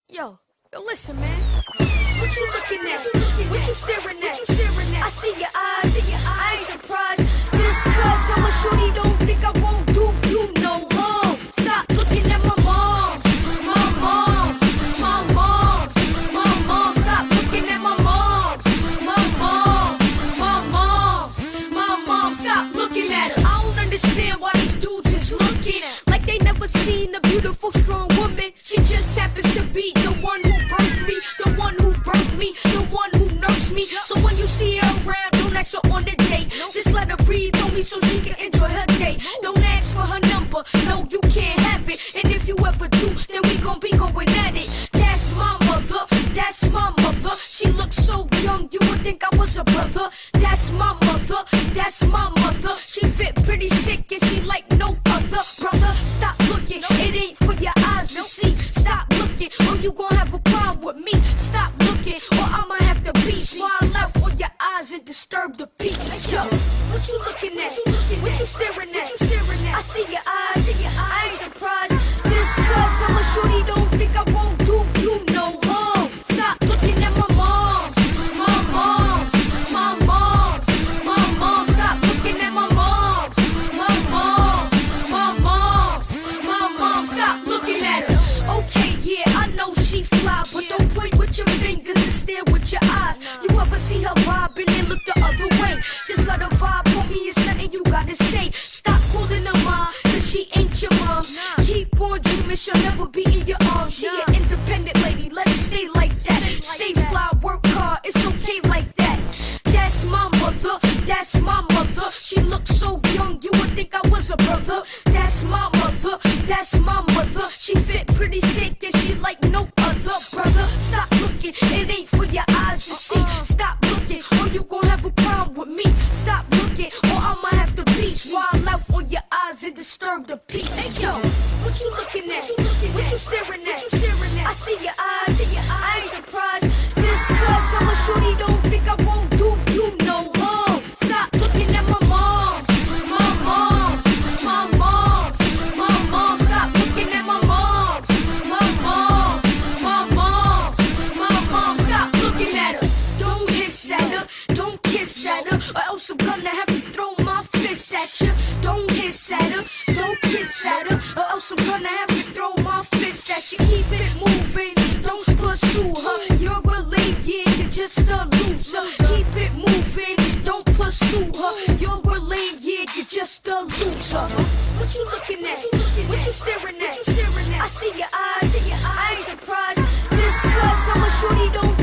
Yo, listen, man. What you looking at? What you staring at? I see your eyes. I ain't surprised. Just cause I'm a shorty, don't think I won't do you no wrong. Stop looking at my moms. My moms. My moms. My moms. Stop looking at my moms. My moms. My moms. My moms. Stop looking at her. I don't understand why these dudes is looking like they never seen a beautiful, strong woman. She just happens to be the one who birthed me, the one who birthed me, the one who nursed me. So when you see her around, don't ask her on the date. Just let her breathe on me so she can enjoy her day. Don't ask for her number, no, you can't have it. And if you ever do, then we gon' be going at it. That's my mother, that's my mother. She looks so young, you would think I was a brother. That's my mother, that's my mother. She fit pretty sick and she like no other. Brother, stop looking, it ain't for your eyes to see. Stop looking, or you gon' have a problem with me. Stop looking, or I'ma have to be smile out on your eyes and disturb the peace. Yo, what you looking at? What you staring at? I see your eyes, I ain't surprised. Just cause I'm a shorty, don't think I won't do you no wrong. Stop looking at my moms, my moms, my moms, my moms. Stop looking at my moms, my moms, my moms, my moms. Stop looking at her. Okay, yeah, I know she fly, but don't point with your fingers and stare with your eyes. You ever see her vibing and look the other way? Just let her vibe on me, it's nothing you gotta say. Stop calling her mom, cause she ain't your mom's. Keep on dreaming, she'll never be in your arms. She an independent lady, let it stay like that. Stay fly, work hard, it's okay like that. That's my mother, that's my mother. She looks so young, you would think I was a brother. That's my mother, that's my mother. She fit pretty sick and she like no other. Brother, stop looking, it ain't for your eyes to see. Stop looking, or you gon' have a problem with me. Stop looking, or I'ma have to beast wild out on your eyes and disturb the peace. Hey, yo, what you looking at? What you staring at? I see your eyes, I ain't surprised. Just cause I'm a shorty, don't think I won't do you no wrong. Stop looking at my moms, my moms, my moms, my moms. Stop looking at my moms, my moms, my moms, my moms. Stop looking at her. Don't hiss at her, don't kiss at her, or else I'm gonna have to throw my fists at you. Don't hiss at her, don't kiss at her, or else I'm gonna have to throw my fists at you. Keep it moving, don't pursue her. You're a lame, yeah, you're just a loser. Keep it moving, don't pursue her. You're a lame, yeah, you're just a loser. What you looking at? What you staring at? I see your eyes, I ain't surprised. Just cause I'm a shorty, don't